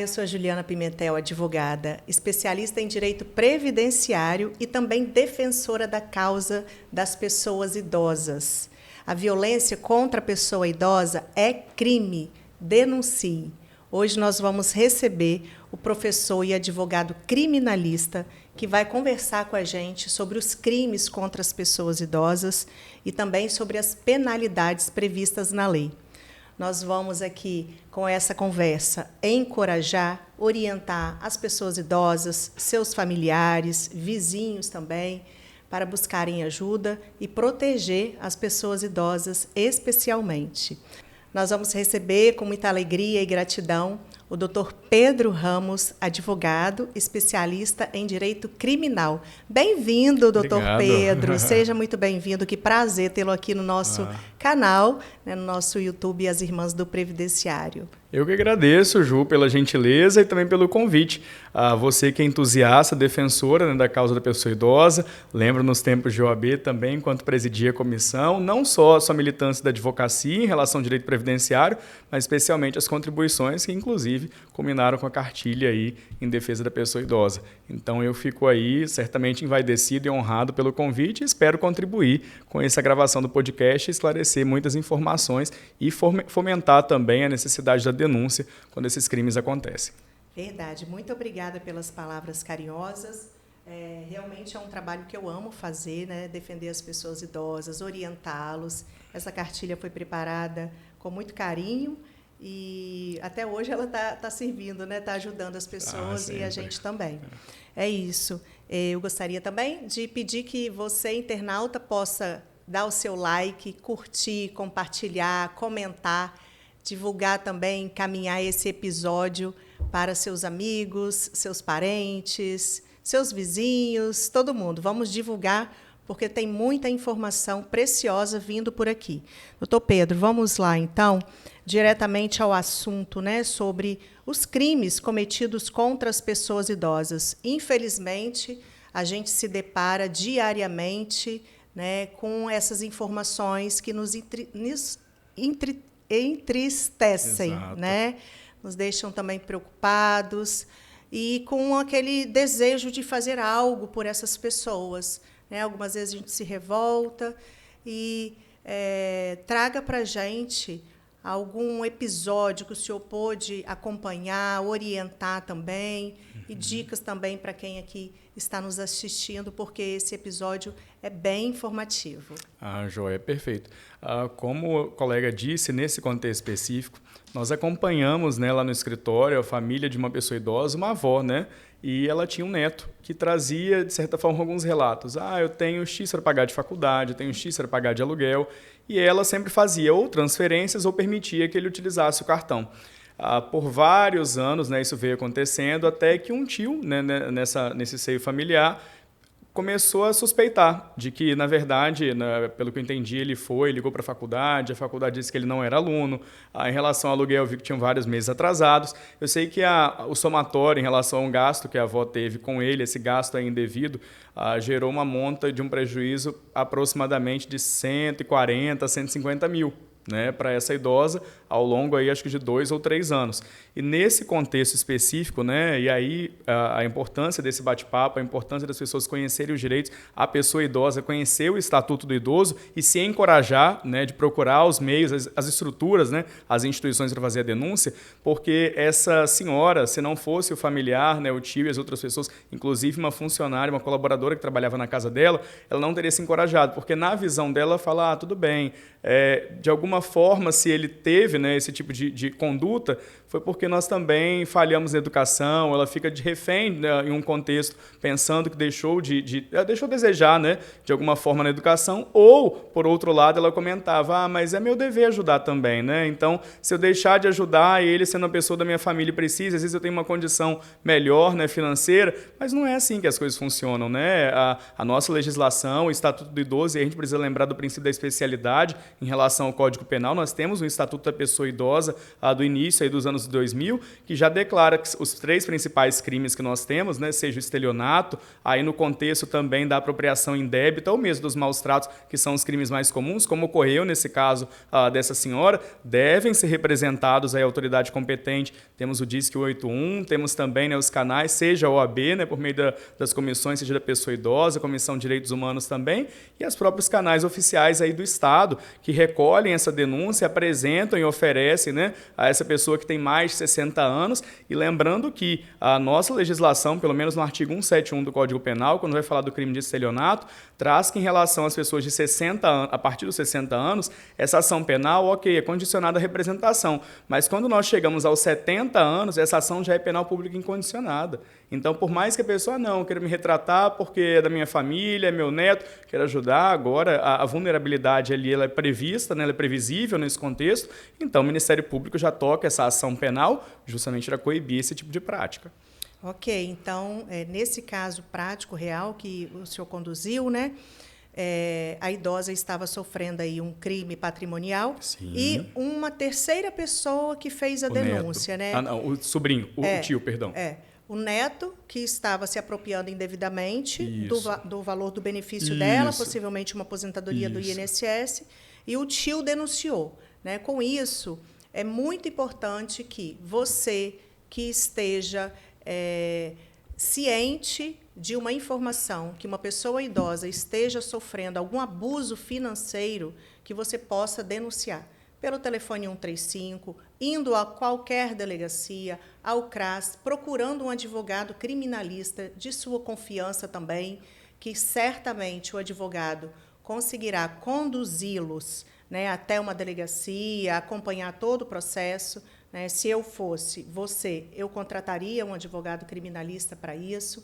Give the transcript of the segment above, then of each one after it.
eu sou a Juliana Pimentel, advogada, especialista em direito previdenciário e também defensora da causa das pessoas idosas. A violência contra a pessoa idosa é crime. Denuncie. Hoje nós vamos receber o professor e advogado criminalista que vai conversar com a gente sobre os crimes contra as pessoas idosas e também sobre as penalidades previstas na lei. Nós vamos aqui, com essa conversa, encorajar, orientar as pessoas idosas, seus familiares, vizinhos também, para buscarem ajuda e proteger as pessoas idosas especialmente. Nós vamos receber com muita alegria e gratidão o Dr. Pedro Ramos, advogado, especialista em direito criminal. Bem-vindo, Dr. Pedro. Seja muito bem-vindo. Que prazer tê-lo aqui no nosso canal, né, no nosso YouTube, As Irmãs do Previdenciário. Eu que agradeço, Ju, pela gentileza e também pelo convite. Você que é entusiasta, defensora, né, da causa da pessoa idosa, lembro nos tempos de OAB também, enquanto presidia a comissão, não só a sua militância da advocacia em relação ao direito previdenciário, mas especialmente as contribuições que, inclusive, culminaram com a cartilha aí em defesa da pessoa idosa. Então, eu fico aí certamente envaidecido e honrado pelo convite e espero contribuir com essa gravação do podcast, esclarecer muitas informações e fomentar também a necessidade da denúncia quando esses crimes acontecem. Verdade. Muito obrigada pelas palavras carinhosas. Realmente é um trabalho que eu amo fazer, né? Defender as pessoas idosas, orientá-los. Essa cartilha foi preparada com muito carinho e até hoje ela está servindo, né? Está ajudando as pessoas e a gente também. É isso. Eu gostaria também de pedir que você, internauta, possa dar o seu like, curtir, compartilhar, comentar, divulgar também, encaminhar esse episódio para seus amigos, seus parentes, seus vizinhos, todo mundo. Vamos divulgar, porque tem muita informação preciosa vindo por aqui. Doutor Pedro, vamos lá, então, diretamente ao assunto, né, sobre os crimes cometidos contra as pessoas idosas. Infelizmente, a gente se depara diariamente, né, com essas informações que nos entristecem, né? Nos deixam também preocupados e com aquele desejo de fazer algo por essas pessoas, né? Algumas vezes a gente se revolta e traga para a gente algum episódio que o senhor pôde acompanhar, orientar também, e dicas também para quem aqui está nos assistindo, porque esse episódio é bem informativo. Joia, perfeito. Como o colega disse, nesse contexto específico, nós acompanhamos, né, lá no escritório a família de uma pessoa idosa, uma avó, né? E ela tinha um neto que trazia, de certa forma, alguns relatos. Eu tenho X para pagar de faculdade, eu tenho X para pagar de aluguel. E ela sempre fazia ou transferências ou permitia que ele utilizasse o cartão. Por vários anos, né, isso veio acontecendo, até que um tio, né, nesse seio familiar, começou a suspeitar de que, na verdade, pelo que eu entendi, ele ligou para a faculdade disse que ele não era aluno. Em relação ao aluguel, eu vi que tinham vários meses atrasados. Eu sei que o somatório em relação a um gasto que a avó teve com ele, esse gasto aí indevido, gerou uma monta de um prejuízo aproximadamente de 140, 150 mil. Né, para essa idosa, ao longo aí, acho que de 2 ou 3 anos. E nesse contexto específico, né, e aí a importância desse bate-papo, a importância das pessoas conhecerem os direitos, a pessoa idosa conhecer o Estatuto do Idoso e se encorajar, né, de procurar os meios, as estruturas, né, as instituições para fazer a denúncia, porque essa senhora, se não fosse o familiar, né, o tio e as outras pessoas, inclusive uma funcionária, uma colaboradora que trabalhava na casa dela, ela não teria se encorajado, porque na visão dela, fala, tudo bem, de alguma forma, se ele teve, né, esse tipo de conduta, foi porque nós também falhamos na educação, ela fica de refém, né, em um contexto, pensando que deixou a desejar, né, de alguma forma na educação, ou, por outro lado, ela comentava, mas é meu dever ajudar também, né? Então, se eu deixar de ajudar, ele sendo uma pessoa da minha família precisa, às vezes eu tenho uma condição melhor, né, financeira, mas não é assim que as coisas funcionam, né? A nossa legislação, o Estatuto do Idoso, e a gente precisa lembrar do princípio da especialidade em relação ao Código Penal, nós temos o Estatuto da Pessoa Idosa, do início aí dos anos anos 2000, que já declara que os 3 principais crimes que nós temos, né, seja o estelionato, aí no contexto também da apropriação indébita ou mesmo dos maus-tratos, que são os crimes mais comuns, como ocorreu nesse caso dessa senhora, devem ser representados aí a autoridade competente. Temos o DISC 81, temos também, né, os canais, seja a OAB, né, por meio das comissões, seja da pessoa idosa, Comissão de Direitos Humanos também, e os próprios canais oficiais aí do Estado, que recolhem essa denúncia, apresentam e oferecem, né, a essa pessoa que tem mais de 60 anos. E lembrando que a nossa legislação, pelo menos no artigo 171 do Código Penal, quando vai falar do crime de estelionato, traz que em relação às pessoas de 60 anos, a partir dos 60 anos, essa ação penal, ok, é condicionada à representação. Mas quando nós chegamos aos 70 anos, essa ação já é penal pública incondicionada. Então, por mais que a pessoa, não, queira me retratar porque é da minha família, é meu neto, quero ajudar, agora a vulnerabilidade ali ela é prevista, né, ela é previsível nesse contexto, então o Ministério Público já toca essa ação penal justamente para coibir esse tipo de prática. Ok, então, nesse caso prático, real, que o senhor conduziu, né, a idosa estava sofrendo aí um crime patrimonial. Sim. E uma terceira pessoa que fez a denúncia, neto. Né? Ah, não, o sobrinho, o tio, perdão. O neto, que estava se apropriando indevidamente do valor do benefício dela, possivelmente uma aposentadoria do INSS, e o tio denunciou. Né? Com isso, é muito importante que você que esteja ciente de uma informação que uma pessoa idosa esteja sofrendo algum abuso financeiro, que você possa denunciar pelo telefone 135, indo a qualquer delegacia, ao CRAS, procurando um advogado criminalista de sua confiança também, que certamente o advogado conseguirá conduzi-los, né, até uma delegacia, acompanhar todo o processo. Né? Se eu fosse você, eu contrataria um advogado criminalista para isso,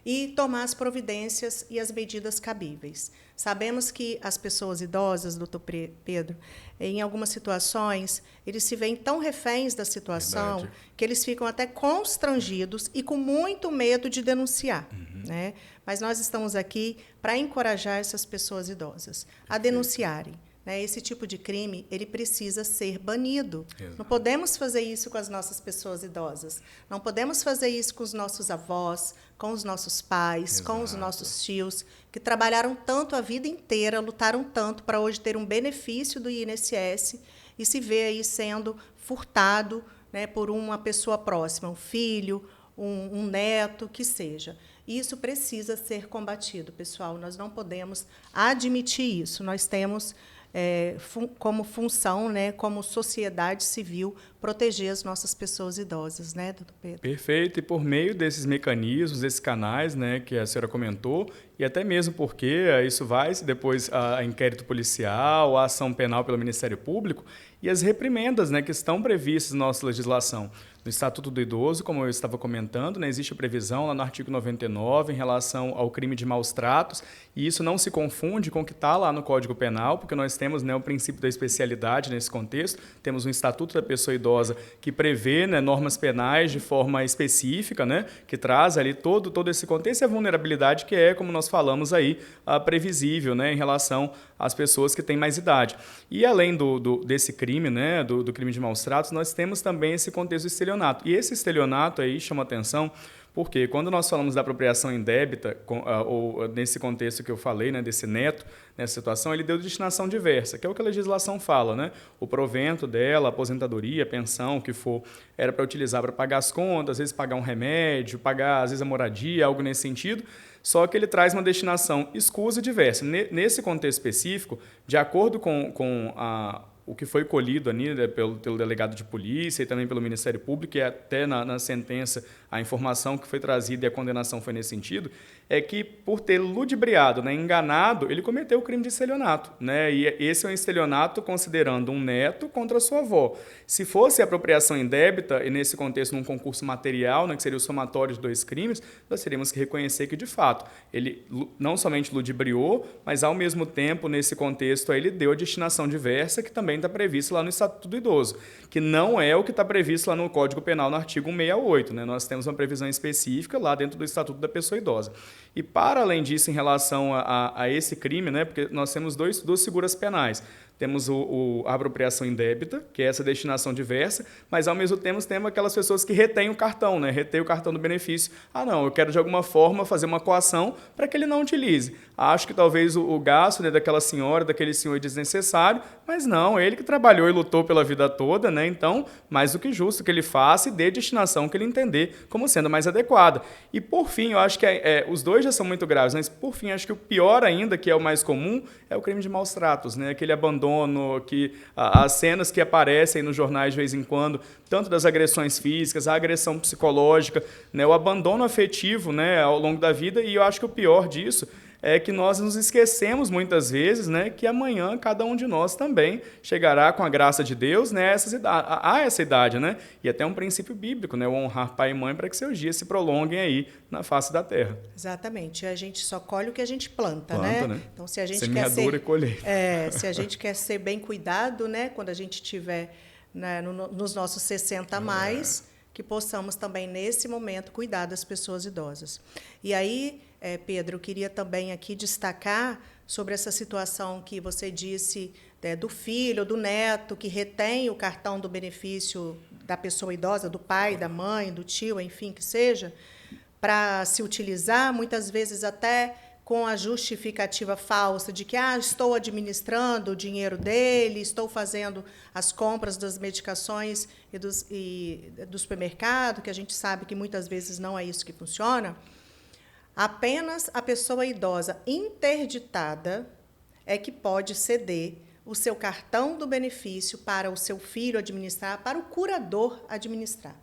e tomar as providências e as medidas cabíveis. Sabemos que as pessoas idosas, doutor Pedro, em algumas situações, eles se veem tão reféns da situação. Verdade. Que eles ficam até constrangidos e com muito medo de denunciar. Né? Mas nós estamos aqui para encorajar essas pessoas idosas a denunciarem. Né? Esse tipo de crime ele precisa ser banido. Exato. Não podemos fazer isso com as nossas pessoas idosas. Não podemos fazer isso com os nossos avós, com os nossos pais, Exato. Com os nossos tios, que trabalharam tanto a vida inteira, lutaram tanto para hoje ter um benefício do INSS e se vê aí sendo furtado, né, por uma pessoa próxima, um filho, um neto, que seja. Isso precisa ser combatido, pessoal. Nós não podemos admitir isso. Nós temos como função, né, como sociedade civil, proteger as nossas pessoas idosas, né, doutor Pedro? Perfeito, e por meio desses mecanismos, desses canais, né, que a senhora comentou, e até mesmo porque isso vai depois a inquérito policial, a ação penal pelo Ministério Público e as reprimendas, né, que estão previstas na nossa legislação. No Estatuto do Idoso, como eu estava comentando, né, existe a previsão lá no artigo 99 em relação ao crime de maus-tratos, e isso não se confunde com o que está lá no Código Penal, porque nós temos, né, o princípio da especialidade nesse contexto, temos um Estatuto da Pessoa Idosa que prevê, né, normas penais de forma específica, né, que traz ali todo esse contexto e a vulnerabilidade que é, como nós falamos aí, previsível, né, em relação às pessoas que têm mais idade. E além desse crime, né, do crime de maus-tratos, nós temos também esse contexto do estelionato. E esse estelionato aí chama atenção porque quando nós falamos da apropriação indébita, ou nesse contexto que eu falei, né, desse neto, nessa situação, ele deu destinação diversa, que é o que a legislação fala, né? O provento dela, a aposentadoria, a pensão, o que for, era para utilizar para pagar as contas, às vezes pagar um remédio, pagar às vezes a moradia, algo nesse sentido, só que ele traz uma destinação escusa e diversa. Nesse contexto específico, de acordo com o que foi colhido ali, né, pelo delegado de polícia e também pelo Ministério Público, e até na sentença a informação que foi trazida e a condenação foi nesse sentido, é que por ter ludibriado, né, enganado, ele cometeu o crime de estelionato. Né, e esse é um estelionato considerando um neto contra a sua avó. Se fosse apropriação indébita, e nesse contexto num concurso material, né, que seria o somatório de 2 crimes, nós teríamos que reconhecer que, de fato, ele não somente ludibriou, mas, ao mesmo tempo, nesse contexto, aí, ele deu a destinação diversa, que também está previsto lá no Estatuto do Idoso, que não é o que está previsto lá no Código Penal, no artigo 168. Né? Nós temos uma previsão específica lá dentro do Estatuto da Pessoa Idosa. E, para além disso, em relação a esse crime, né, porque nós temos duas figuras penais. Temos a apropriação indébita, que é essa destinação diversa, mas ao mesmo tempo temos aquelas pessoas que retêm o cartão, né? Retêm o cartão do benefício. Ah, não, eu quero de alguma forma fazer uma coação para que ele não utilize. Acho que talvez o gasto, né, daquela senhora, daquele senhor é desnecessário, mas não, ele que trabalhou e lutou pela vida toda, né? Então, mais do que justo que ele faça e dê a destinação que ele entender como sendo mais adequada. E por fim, eu acho que os dois já são muito graves, mas por fim, acho que o pior ainda, que é o mais comum, é o crime de maus tratos, né? Aquele abandono, as cenas que aparecem nos jornais de vez em quando, tanto das agressões físicas, a agressão psicológica, né? O abandono afetivo, né, ao longo da vida, e eu acho que o pior disso é que nós nos esquecemos muitas vezes, né, que amanhã cada um de nós também chegará com a graça de Deus, né, a essa idade, né? E até um princípio bíblico, né, o honrar pai e mãe para que seus dias se prolonguem aí na face da terra. Exatamente. A gente só colhe o que a gente planta, né? Então, se a gente semeadura e colheita. Se a gente quer ser bem cuidado, né, quando a gente estiver, né, nos nossos 60 a mais, que possamos também, nesse momento, cuidar das pessoas idosas. E aí, Pedro, eu queria também aqui destacar sobre essa situação que você disse, do filho, do neto, que retém o cartão do benefício da pessoa idosa, do pai, da mãe, do tio, enfim, que seja, para se utilizar, muitas vezes até com a justificativa falsa de que estou administrando o dinheiro dele, estou fazendo as compras das medicações e do supermercado, que a gente sabe que muitas vezes não é isso que funciona. Apenas a pessoa idosa interditada é que pode ceder o seu cartão do benefício para o seu filho administrar, para o curador administrar.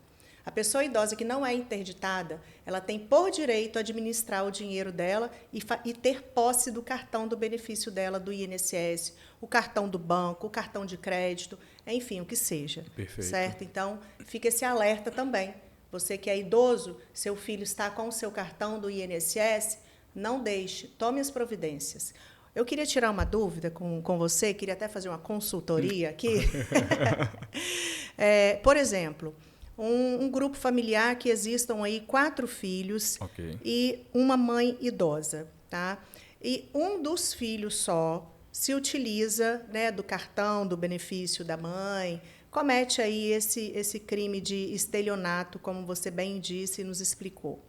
A pessoa idosa que não é interditada, ela tem por direito administrar o dinheiro dela e ter posse do cartão do benefício dela, do INSS, o cartão do banco, o cartão de crédito, enfim, o que seja. Perfeito. Certo? Então, fica esse alerta também. Você que é idoso, seu filho está com o seu cartão do INSS, não deixe, tome as providências. Eu queria tirar uma dúvida com você, queria até fazer uma consultoria aqui. Por exemplo, um grupo familiar que existam aí 4 filhos e uma mãe idosa, tá? E um dos filhos só se utiliza, né, do cartão, do benefício da mãe, comete aí esse crime de estelionato, como você bem disse e nos explicou.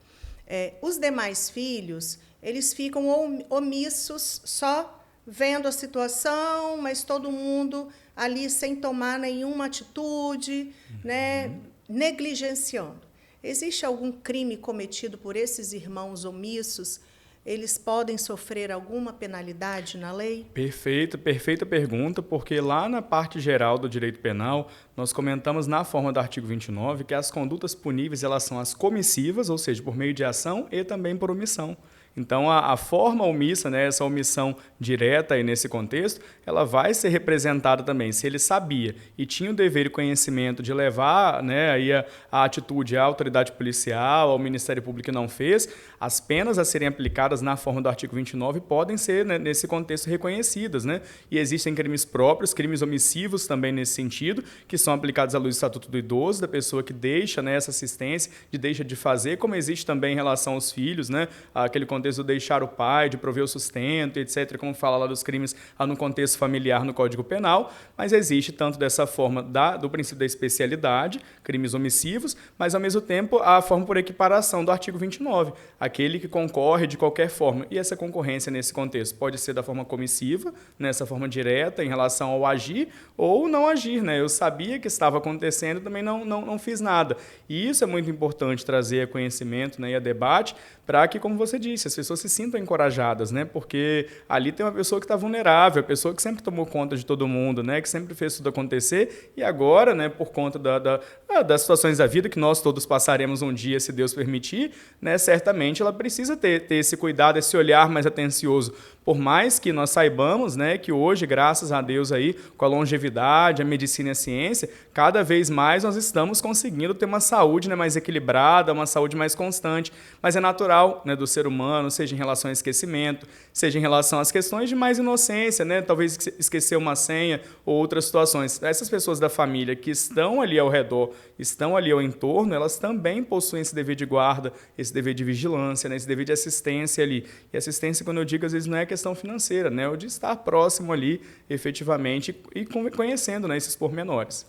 Os demais filhos, eles ficam omissos, só vendo a situação, mas todo mundo ali sem tomar nenhuma atitude, né, negligenciando. Existe algum crime cometido por esses irmãos omissos? Eles podem sofrer alguma penalidade na lei? Perfeita pergunta, porque lá na parte geral do direito penal, nós comentamos na forma do artigo 29 que as condutas puníveis elas são as comissivas, ou seja, por meio de ação e também por omissão. Então, a forma omissa, né, essa omissão direta aí nesse contexto, ela vai ser representada também. Se ele sabia e tinha o dever e conhecimento de levar, né, aí a atitude à autoridade policial, ao Ministério Público e não fez, as penas a serem aplicadas na forma do artigo 29 podem ser, né, nesse contexto, reconhecidas. Né? E existem crimes próprios, crimes omissivos também nesse sentido, que são aplicados à luz do Estatuto do Idoso, da pessoa que deixa, né, essa assistência, deixa de fazer, como existe também em relação aos filhos, né, aquele contexto do deixar o pai, de prover o sustento, etc., como fala lá dos crimes no contexto familiar no Código Penal, mas existe tanto dessa forma do princípio da especialidade, crimes omissivos, mas, ao mesmo tempo, a forma por equiparação do artigo 29, aquele que concorre de qualquer forma. E essa concorrência, nesse contexto, pode ser da forma comissiva, nessa forma direta, em relação ao agir, ou não agir. Né? Eu sabia que estava acontecendo, também não fiz nada. E isso é muito importante trazer a conhecimento, né, e a debate, para que, como você disse, as pessoas se sintam encorajadas, né? Porque ali tem uma pessoa que está vulnerável, a pessoa que sempre tomou conta de todo mundo, né? Que sempre fez tudo acontecer, e agora, né, por conta das situações da vida que nós todos passaremos um dia, se Deus permitir, né, certamente ela precisa ter esse cuidado, esse olhar mais atencioso. Por mais que nós saibamos, né, que hoje, graças a Deus, aí, com a longevidade, a medicina e a ciência, cada vez mais nós estamos conseguindo ter uma saúde, né, mais equilibrada, uma saúde mais constante. Mas é natural natural, né, do ser humano, seja em relação ao esquecimento, seja em relação às questões de mais inocência, né, talvez esquecer uma senha ou outras situações. Essas pessoas da família que estão ali ao redor, estão ali ao entorno, elas também possuem esse dever de guarda, esse dever de vigilância, né, esse dever de assistência ali. E assistência, quando eu digo, às vezes não é questão financeira, né, é o de estar próximo ali, efetivamente, e conhecendo, né, esses pormenores.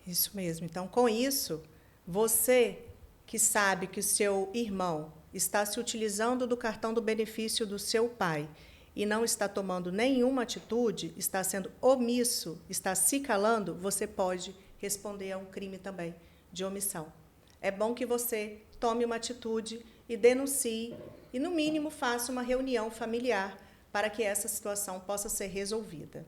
Isso mesmo. Então, com isso, você que sabe que o seu irmão está se utilizando do cartão do benefício do seu pai e não está tomando nenhuma atitude, está sendo omisso, está se calando, você pode responder a um crime também de omissão. É bom que você tome uma atitude e denuncie e, no mínimo, faça uma reunião familiar para que essa situação possa ser resolvida.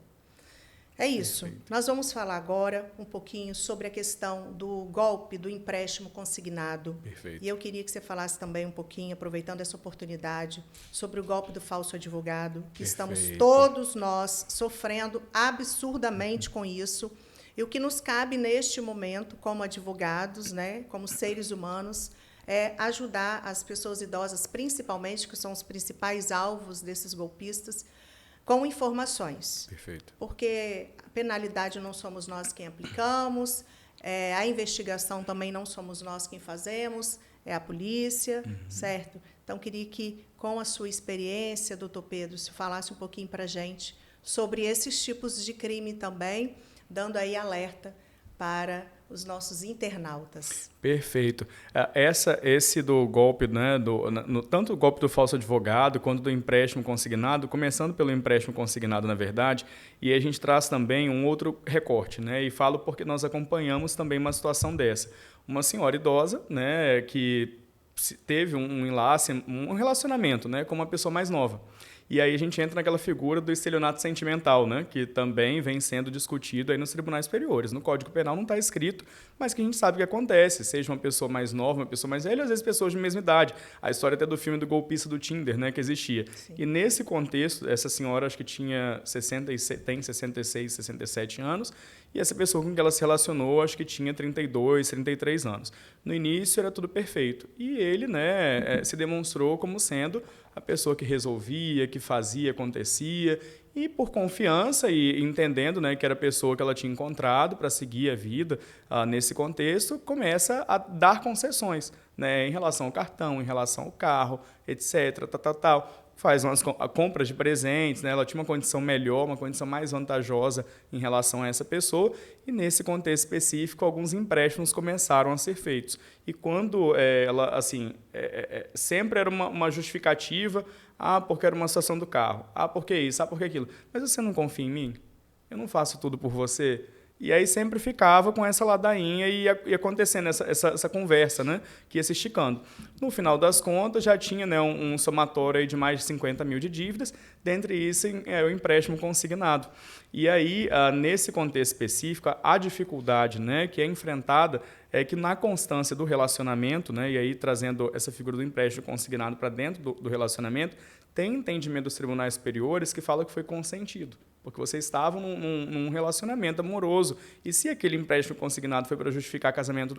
É isso. Perfeito. Nós vamos falar agora um pouquinho sobre a questão do golpe do empréstimo consignado. Perfeito. E eu queria que você falasse também um pouquinho, aproveitando essa oportunidade, sobre o golpe do falso advogado, que estamos todos nós sofrendo absurdamente com isso. E o que nos cabe neste momento, como advogados, né, como seres humanos, é ajudar as pessoas idosas, principalmente, que são os principais alvos desses golpistas, com informações. Perfeito. Porque a penalidade não somos nós quem aplicamos, a investigação também não somos nós quem fazemos, é a polícia, certo? Então, queria que, com a sua experiência, doutor Pedro, se falasse um pouquinho para a gente sobre esses tipos de crime também, dando aí alerta para os nossos internautas. Perfeito. Esse do golpe, né, tanto o golpe do falso advogado quanto do empréstimo consignado, começando pelo empréstimo consignado, na verdade, e a gente traz também um outro recorte, né, e falo porque nós acompanhamos também uma situação dessa. Uma senhora idosa, né, que teve um enlace, um relacionamento, né, com uma pessoa mais nova. E aí a gente entra naquela figura do estelionato sentimental, né, que também vem sendo discutido aí nos tribunais superiores. No Código Penal não está escrito, mas que a gente sabe que acontece, seja uma pessoa mais nova, uma pessoa mais velha, às vezes pessoas de mesma idade. A história até do filme do golpista do Tinder, né, que existia. Sim. E nesse contexto, essa senhora acho que tem 66, 67 anos, e essa pessoa com quem ela se relacionou, acho que tinha 32, 33 anos. No início era tudo perfeito. E ele, né, se demonstrou como sendo a pessoa que resolvia, que fazia, acontecia, e por confiança e entendendo, né, que era a pessoa que ela tinha encontrado para seguir a vida nesse contexto, começa a dar concessões, né, em relação ao cartão, em relação ao carro, etc. Faz umas compras de presentes, né? Ela tinha uma condição melhor, uma condição mais vantajosa em relação a essa pessoa, e nesse contexto específico, alguns empréstimos começaram a ser feitos. E quando ela, assim, sempre era uma justificativa, porque era uma situação do carro, porque isso, porque aquilo. Mas você não confia em mim? Eu não faço tudo por você? E aí sempre ficava com essa ladainha e acontecendo essa conversa, né, que ia se esticando. No final das contas, já tinha, né, um somatório aí de mais de 50 mil de dívidas, dentre isso o empréstimo consignado. E aí, nesse contexto específico, a dificuldade, né, que é enfrentada é que na constância do relacionamento, né, e aí trazendo essa figura do empréstimo consignado para dentro do relacionamento, tem entendimento dos tribunais superiores que fala que foi consentido, porque vocês estavam num relacionamento amoroso. E se aquele empréstimo consignado foi para justificar casamento,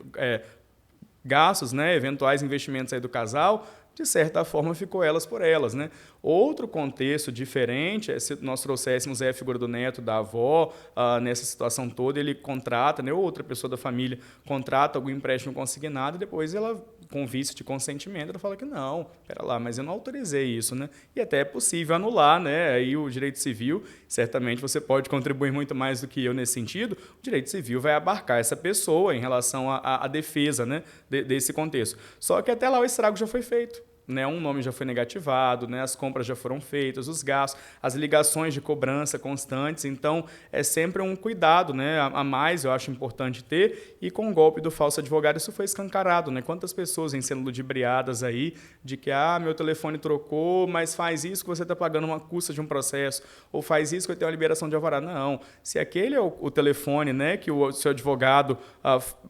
gastos, né, eventuais investimentos aí do casal, de certa forma ficou elas por elas, né? Outro contexto diferente é se nós trouxéssemos a figura do neto, da avó, nessa situação toda, ele contrata, né, outra pessoa da família contrata algum empréstimo consignado e depois ela, com vício de consentimento, ela fala que não, pera lá, mas eu não autorizei isso, né? E até é possível anular, né? Aí o direito civil, certamente você pode contribuir muito mais do que eu nesse sentido, o direito civil vai abarcar essa pessoa em relação à defesa, né, desse contexto. Só que até lá o estrago já foi feito. Né, um nome já foi negativado, né, as compras já foram feitas, os gastos, as ligações de cobrança constantes. Então, é sempre um cuidado, né, a mais, eu acho importante ter. E com o golpe do falso advogado, isso foi escancarado. Né? Quantas pessoas vêm sendo ludibriadas aí de que meu telefone trocou, mas faz isso que você está pagando uma custa de um processo, ou faz isso que eu tenho uma liberação de alvará. Não, se aquele é o telefone, né, que o seu advogado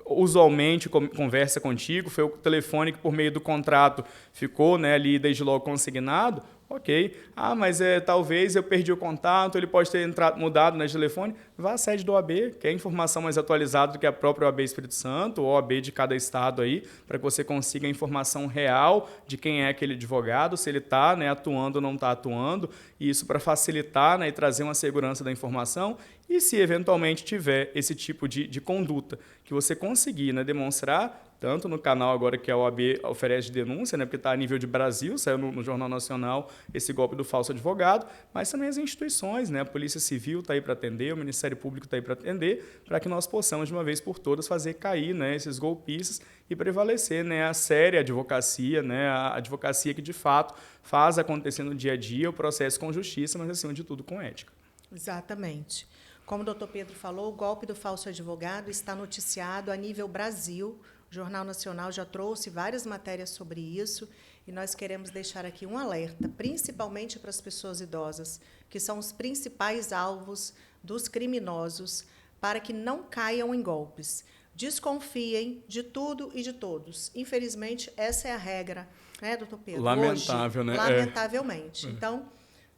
usualmente conversa contigo, foi o telefone que, por meio do contrato, ficou entrou, né, ali desde logo consignado, ok. Ah, mas talvez eu perdi o contato, ele pode ter mudado, né, de telefone. Vá à sede do OAB, que é informação mais atualizada do que a própria OAB Espírito Santo, ou OAB de cada estado aí, para que você consiga a informação real de quem é aquele advogado, se ele está, né, atuando ou não está atuando, e isso para facilitar, né, e trazer uma segurança da informação. E se eventualmente tiver esse tipo de conduta que você conseguir, né, demonstrar, tanto no canal agora que a OAB oferece denúncia, né, porque está a nível de Brasil, saiu no Jornal Nacional esse golpe do falso advogado, mas também as instituições, né, a Polícia Civil está aí para atender, o Ministério Público está aí para atender, para que nós possamos, de uma vez por todas, fazer cair, né, esses golpistas e prevalecer, né, a séria advocacia, né, a advocacia que, de fato, faz acontecer no dia a dia o processo com justiça, mas, acima de tudo, com ética. Exatamente. Como o doutor Pedro falou, o golpe do falso advogado está noticiado a nível Brasil. O Jornal Nacional já trouxe várias matérias sobre isso e nós queremos deixar aqui um alerta, principalmente para as pessoas idosas, que são os principais alvos dos criminosos, para que não caiam em golpes. Desconfiem de tudo e de todos. Infelizmente, essa é a regra, né, doutor Pedro? Lamentável, hoje, né? Lamentavelmente. Então,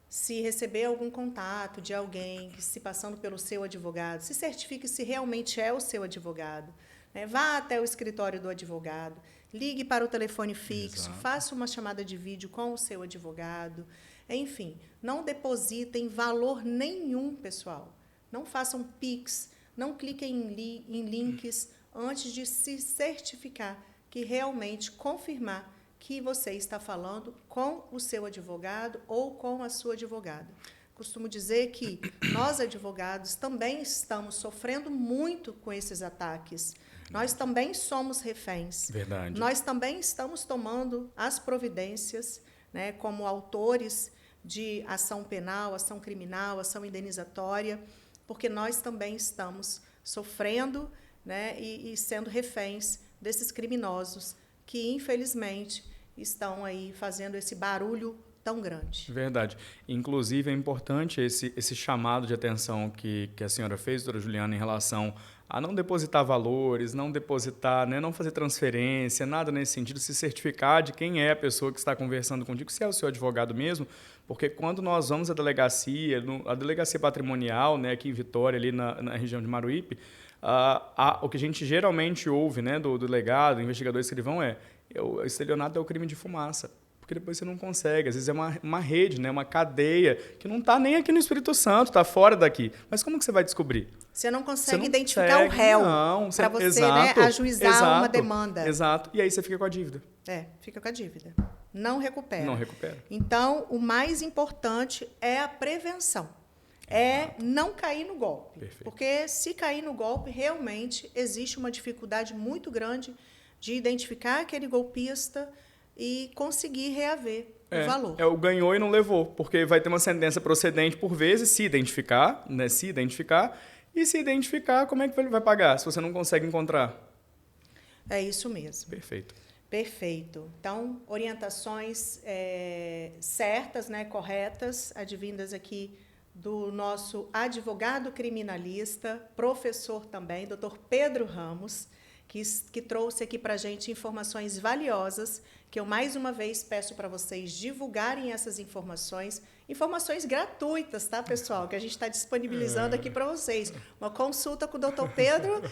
se receber algum contato de alguém que se passando pelo seu advogado, se certifique se realmente é o seu advogado. Né? Vá até o escritório do advogado, ligue para o telefone fixo, Exato. faça uma chamada de vídeo com o seu advogado. Enfim, não depositem valor nenhum, pessoal. Não façam Pix, não cliquem em links antes de se certificar que realmente confirmar que você está falando com o seu advogado ou com a sua advogada. Costumo dizer que nós, advogados, também estamos sofrendo muito com esses ataques. Nós também somos reféns. Verdade. Nós também estamos tomando as providências, né, como autores de ação penal, ação criminal, ação indenizatória, porque nós também estamos sofrendo, né, e sendo reféns desses criminosos que, infelizmente, estão aí fazendo esse barulho tão grande. Verdade. Inclusive, é importante esse chamado de atenção que a senhora fez, doutora Juliana, em relação a não depositar valores, não depositar, né, não fazer transferência, nada nesse sentido, se certificar de quem é a pessoa que está conversando contigo, se é o seu advogado mesmo, porque quando nós vamos à delegacia, a delegacia patrimonial, né, aqui em Vitória, ali na região de Maruípe, o que a gente geralmente ouve, né, do delegado, do investigador escrivão o estelionato é o crime de fumaça. Porque depois você não consegue. Às vezes é uma rede, né? Uma cadeia que não está nem aqui no Espírito Santo, está fora daqui. Mas como que você vai descobrir? Você não consegue identificar o réu para você, né, ajuizar uma demanda. Exato. E aí você fica com a dívida. Fica com a dívida. Não recupera. Não recupera. Então, o mais importante é a prevenção. Não cair no golpe. Perfeito. Porque se cair no golpe, realmente existe uma dificuldade muito grande de identificar aquele golpista e conseguir reaver o valor. O ganhou e não levou, porque vai ter uma sentença procedente por vezes, se identificar, né? Se identificar, como é que ele vai pagar se você não consegue encontrar? É isso mesmo. Perfeito. Perfeito. Então, orientações certas, né, corretas, advindas aqui do nosso advogado criminalista, professor também, doutor Pedro Ramos, que trouxe aqui para a gente informações valiosas, que eu mais uma vez peço para vocês divulgarem essas informações gratuitas, tá, pessoal? Que a gente está disponibilizando aqui para vocês. Uma consulta com o doutor Pedro,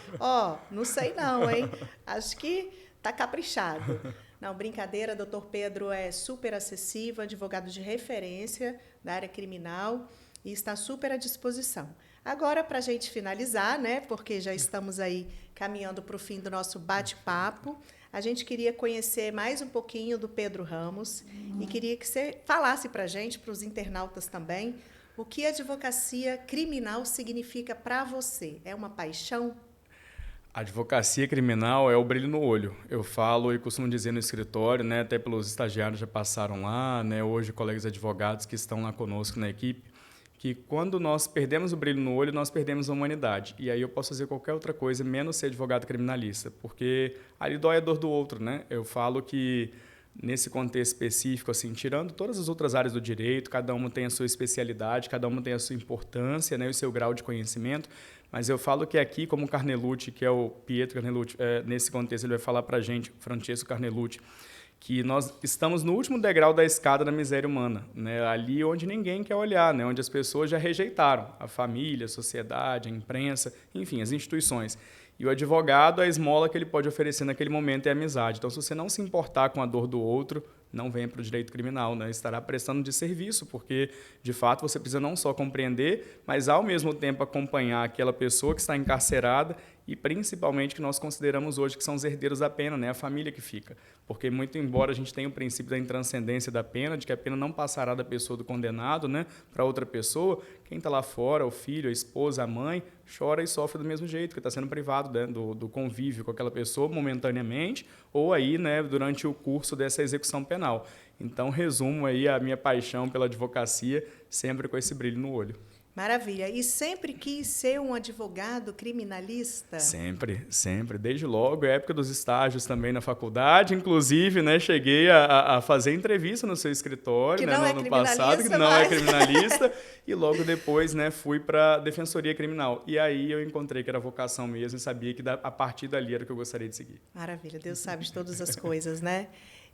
não sei não, hein? Acho que está caprichado. Não, brincadeira, doutor Pedro é super acessível, advogado de referência da área criminal e está super à disposição. Agora, para a gente finalizar, né, porque já estamos aí caminhando para o fim do nosso bate-papo, a gente queria conhecer mais um pouquinho do Pedro Ramos e queria que você falasse para a gente, para os internautas também, o que a advocacia criminal significa para você. É uma paixão? A advocacia criminal é o brilho no olho. Eu falo e costumo dizer no escritório, né, até pelos estagiários já passaram lá, né, hoje colegas advogados que estão lá conosco na equipe, que quando nós perdemos o brilho no olho, nós perdemos a humanidade. E aí eu posso fazer qualquer outra coisa, menos ser advogado criminalista, porque ali dói a dor do outro, né? Eu falo que, nesse contexto específico, assim, tirando todas as outras áreas do direito, cada uma tem a sua especialidade, cada uma tem a sua importância, né, e o seu grau de conhecimento, mas eu falo que aqui, como o Carnelucci, que é o Pietro Carnelucci, nesse contexto ele vai falar para a gente, Francesco Carnelucci, que nós estamos no último degrau da escada da miséria humana, né? Ali onde ninguém quer olhar, né? Onde as pessoas já rejeitaram a família, a sociedade, a imprensa, enfim, as instituições. E o advogado, a esmola que ele pode oferecer naquele momento é a amizade. Então, se você não se importar com a dor do outro, não venha para o direito criminal, né? Estará prestando de serviço, porque, de fato, você precisa não só compreender, mas, ao mesmo tempo, acompanhar aquela pessoa que está encarcerada e, principalmente, que nós consideramos hoje que são os herdeiros da pena, né? A família que fica. Porque, muito embora a gente tenha o princípio da intranscendência da pena, de que a pena não passará da pessoa do condenado, né, para outra pessoa, quem está lá fora, o filho, a esposa, a mãe, chora e sofre do mesmo jeito, que está sendo privado, né, do convívio com aquela pessoa momentaneamente ou aí, né, durante o curso dessa execução penal. Então, resumo aí a minha paixão pela advocacia, sempre com esse brilho no olho. Maravilha. E sempre quis ser um advogado criminalista? Sempre, sempre. Desde logo, época dos estágios também na faculdade. Inclusive, né, cheguei a fazer entrevista no seu escritório, né, no ano passado, que não é criminalista. E logo depois, né, fui para a Defensoria Criminal. E aí eu encontrei que era vocação mesmo e sabia que a partir dali era o que eu gostaria de seguir. Maravilha. Deus sabe de todas as coisas, né?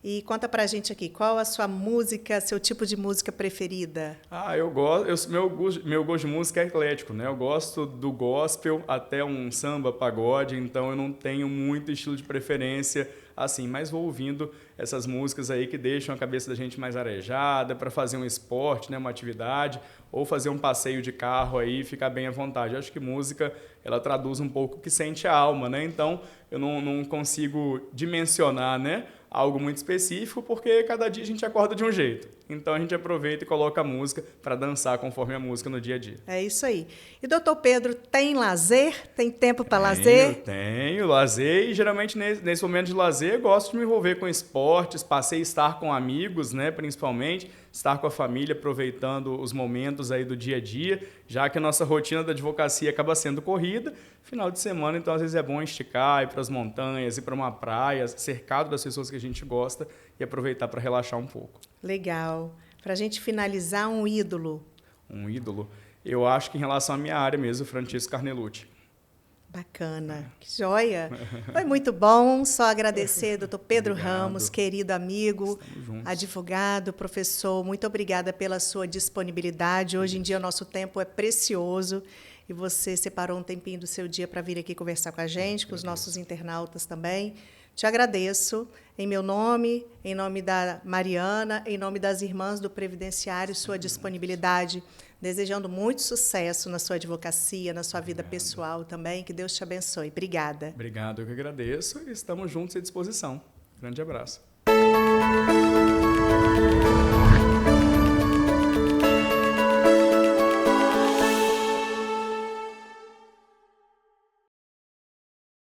E conta pra gente aqui, qual a sua música, seu tipo de música preferida? Eu gosto, meu gosto de música é eclético, né? Eu gosto do gospel até um samba, pagode, então eu não tenho muito estilo de preferência assim, mas vou ouvindo essas músicas aí que deixam a cabeça da gente mais arejada para fazer um esporte, né, uma atividade, ou fazer um passeio de carro aí e ficar bem à vontade. Eu acho que música, ela traduz um pouco o que sente a alma, né? Então, eu não consigo dimensionar, né, algo muito específico, porque cada dia a gente acorda de um jeito. Então, a gente aproveita e coloca a música para dançar conforme a música no dia a dia. É isso aí. E, doutor Pedro, tem lazer? Tem tempo para lazer? Tenho lazer, e geralmente nesse momento de lazer, gosto de me envolver com esportes, passei a estar com amigos, né, principalmente, estar com a família, aproveitando os momentos aí do dia a dia, já que a nossa rotina da advocacia acaba sendo corrida. Final de semana, então, às vezes é bom esticar, ir para as montanhas, ir para uma praia, cercado das pessoas que a gente gosta e aproveitar para relaxar um pouco. Legal. Para a gente finalizar, um ídolo. Um ídolo? Eu acho que em relação à minha área mesmo, Francisco Carnelucci. Bacana, que joia. Foi muito bom, só agradecer, doutor Pedro Ramos, querido amigo, advogado, professor, muito obrigada pela sua disponibilidade. Hoje em dia o nosso tempo é precioso e você separou um tempinho do seu dia para vir aqui conversar com a gente, com os nossos internautas também. Te agradeço, em meu nome, em nome da Mariana, em nome das irmãs do Previdenciário, sua disponibilidade, desejando muito sucesso na sua advocacia, na sua vida pessoal também. Que Deus te abençoe. Obrigada. Obrigado, eu que agradeço e estamos juntos à disposição. Grande abraço.